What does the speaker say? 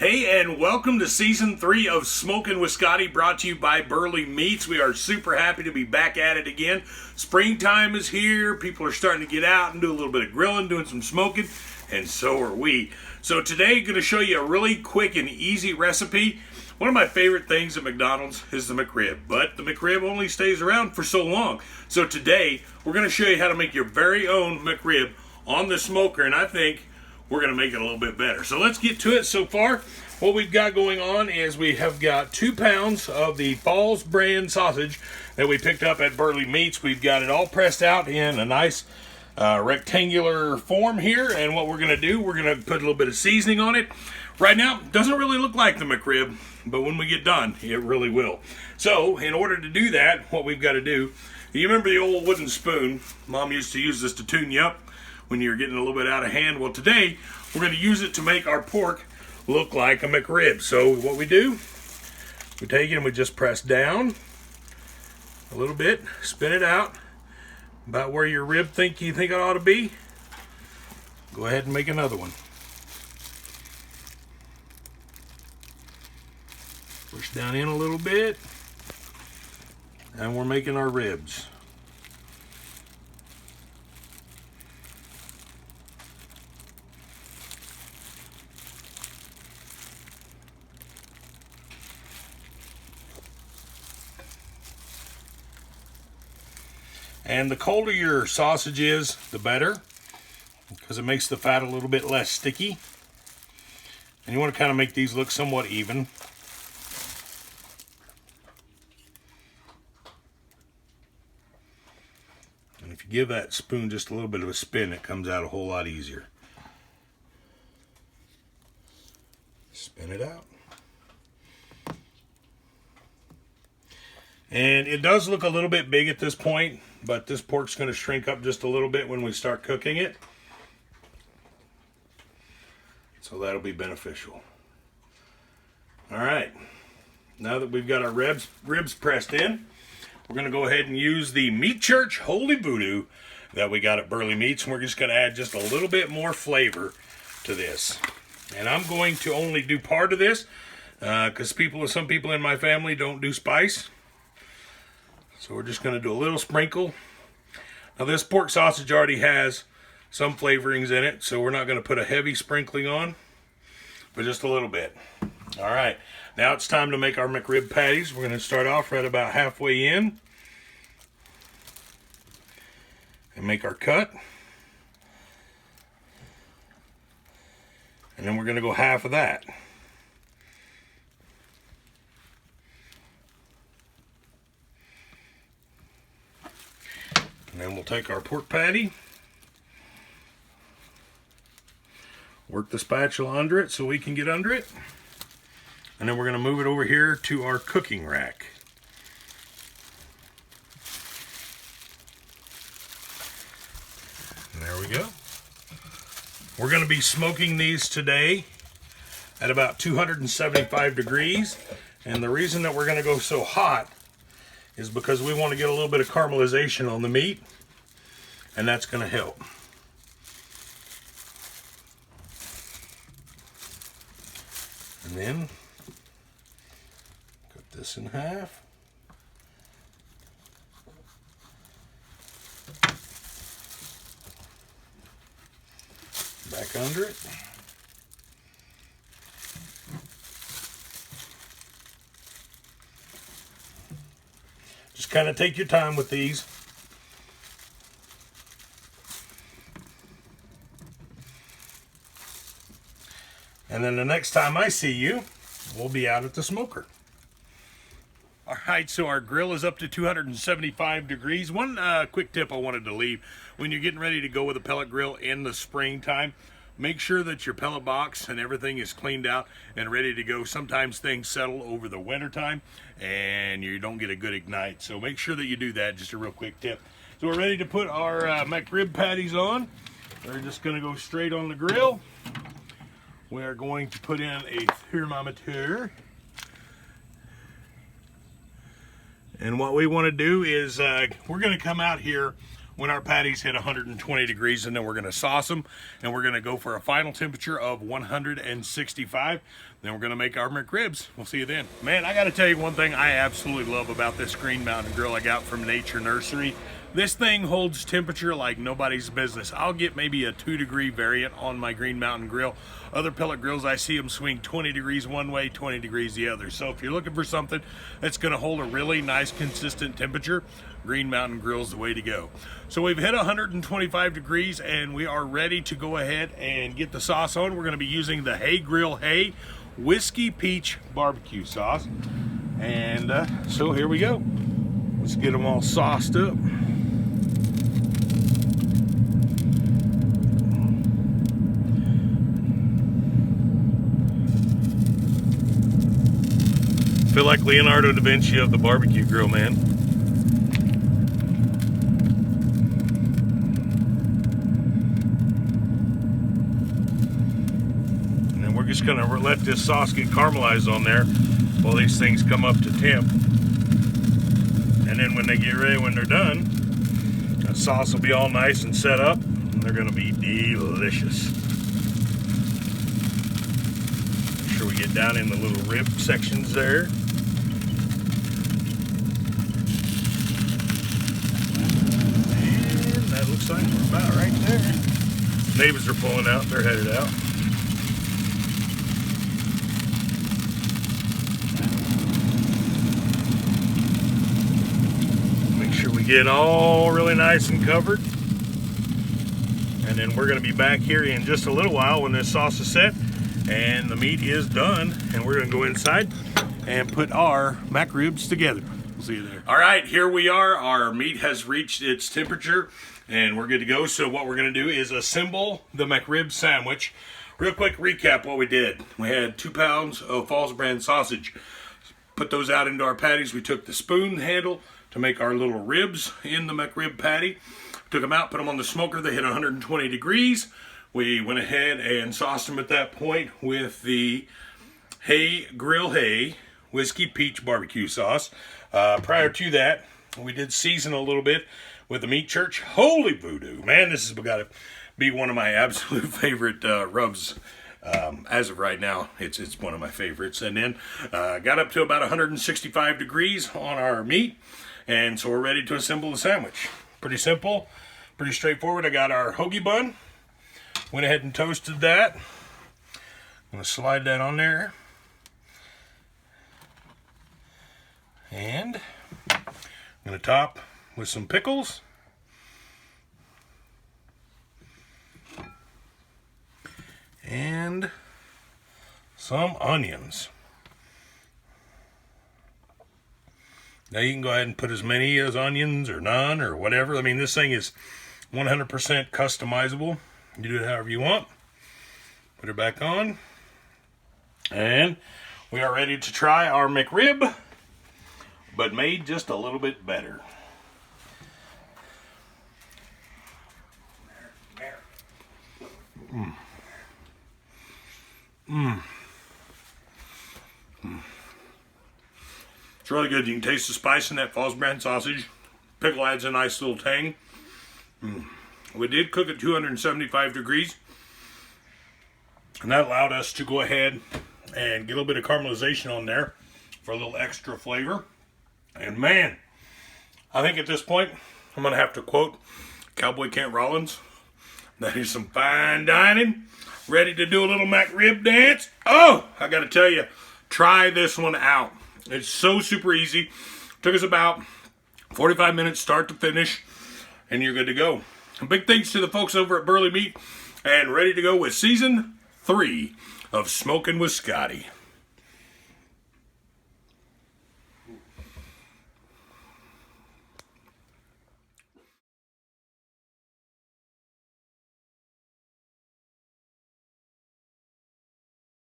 Hey, and welcome to Season 3 of Smokin with Scotty, brought to you by Burly Meats. We are super happy to be back at it again. Springtime is here. People are starting to get out and do a little bit of grilling, doing some smoking, and so are we. So today, I'm going to show you a really quick and easy recipe. One of my favorite things at McDonald's is the McRib, but the McRib only stays around for so long. So today, we're going to show you how to make your very own McRib on the smoker, and I think we're going to make it a little bit better. So let's get to it. So far, what we've got going on is we have got 2 pounds of the Falls brand sausage that we picked up at Burly Meats. We've got it all pressed out in a nice rectangular form here, and what we're going to do, we're going to put a little bit of seasoning on it. Right now, it doesn't really look like the McRib, but when we get done, it really will. So, in order to do that, what we've got to do, you remember the old wooden spoon? Mom used to use this to tune you up when you're getting a little bit out of hand. Well, today, we're going to use it to make our pork look like a McRib. So what we do, we take it and we just press down a little bit, spin it out about where your rib you think it ought to be. Go ahead and make another one. Push down in a little bit, and we're making our ribs. And the colder your sausage is, the better, because it makes the fat a little bit less sticky. And you want to kind of make these look somewhat even. And if you give that spoon just a little bit of a spin, it comes out a whole lot easier. Spin it out. And it does look a little bit big at this point, but this pork's going to shrink up just a little bit when we start cooking it. So that'll be beneficial. All right. Now that we've got our ribs pressed in, we're going to go ahead and use the Meat Church Holy Voodoo that we got at Burly Meats. And we're just going to add just a little bit more flavor to this. And I'm going to only do part of this because some people in my family don't do spice. So we're just going to do a little sprinkle. Now this pork sausage already has some flavorings in it, so we're not going to put a heavy sprinkling on, but just a little bit. All right, now it's time to make our McRib patties. We're going to start off right about halfway in and make our cut. And then we're going to go half of that. And then we'll take our pork patty, work the spatula under it so we can get under it, and then we're going to move it over here to our cooking rack. And there we go. We're going to be smoking these today at about 275 degrees, and the reason that we're going to go so hot is because we want to get a little bit of caramelization on the meat, and that's going to help. And then cut this in half. Back under it. Just kind of take your time with these. And then the next time I see you, we'll be out at the smoker. All right, so our grill is up to 275 degrees. One quick tip I wanted to leave. When you're getting ready to go with a pellet grill in the springtime, make sure that your pellet box and everything is cleaned out and ready to go. Sometimes things settle over the winter time and you don't get a good ignite. So make sure that you do that. Just a real quick tip. So we're ready to put our McRib patties on. We're just going to go straight on the grill. We are going to put in a thermometer. And what we want to do is we're going to come out here when our patties hit 120 degrees, and then we're going to sauce them, and we're going to go for a final temperature of 165. Then we're going to make our McRibs. We'll see you then. Man, I got to tell you one thing I absolutely love about this Green Mountain Grill I got from Nature Nursery. This thing holds temperature like nobody's business. I'll get maybe a 2-degree variant on my Green Mountain Grill. Other pellet grills, I see them swing 20 degrees one way, 20 degrees the other. So if you're looking for something that's going to hold a really nice, consistent temperature, Green Mountain Grill's the way to go. So we've hit 125 degrees, and we are ready to go ahead and get the sauce on. We're going to be using the Hey Grill Hey Whiskey Peach Barbecue Sauce. And so here we go. Let's get them all sauced up. Feel like Leonardo da Vinci of the barbecue grill, man. And then we're just gonna let this sauce get caramelized on there while these things come up to temp. And then when they get ready, when they're done, the sauce will be all nice and set up, and they're gonna be delicious. Make sure we get down in the little rib sections there. Looks like we're about right there. Neighbors are pulling out, they're headed out. Make sure we get all really nice and covered. And then we're going to be back here in just a little while when this sauce is set and the meat is done. And we're going to go inside and put our McRibs together. We'll see you there. All right, here we are. Our meat has reached its temperature, and we're good to go. So what we're going to do is assemble the McRib sandwich. Real quick recap what we did. We had 2 pounds of Falls brand sausage. Put those out into our patties. We took the spoon handle to make our little ribs in the McRib patty. Took them out, put them on the smoker. They hit 120 degrees. We went ahead and sauced them at that point with the Hey Grill Hey Whiskey Peach Barbecue Sauce. Prior to that, we did season a little bit with the Meat Church Holy Voodoo. Man, this has got to be one of my absolute favorite rubs. As of right now, it's one of my favorites. And then got up to about 165 degrees on our meat, and so we're ready to assemble the sandwich. Pretty simple, pretty straightforward. I got our hoagie bun. Went ahead and toasted that. I'm going to slide that on there. And I'm going to top with some pickles. And some onions. Now you can go ahead and put as many as onions or none or whatever. I mean, this thing is 100% customizable. You do it however you want. Put it back on. And we are ready to try our McRib, but made just a little bit better. It's really good. You can taste the spice in that Falls brand sausage. Pickle adds a nice little tang. We did cook at 275 degrees, and that allowed us to go ahead and get a little bit of caramelization on there for a little extra flavor. And man, I think at this point, I'm going to have to quote Cowboy Kent Rollins. That is some fine dining. Ready to do a little McRib dance? Oh, I got to tell you, try this one out. It's so super easy. Took us about 45 minutes start to finish, and you're good to go. Big thanks to the folks over at Burly Meat, and ready to go with season 3 of Smokin' with Scotty.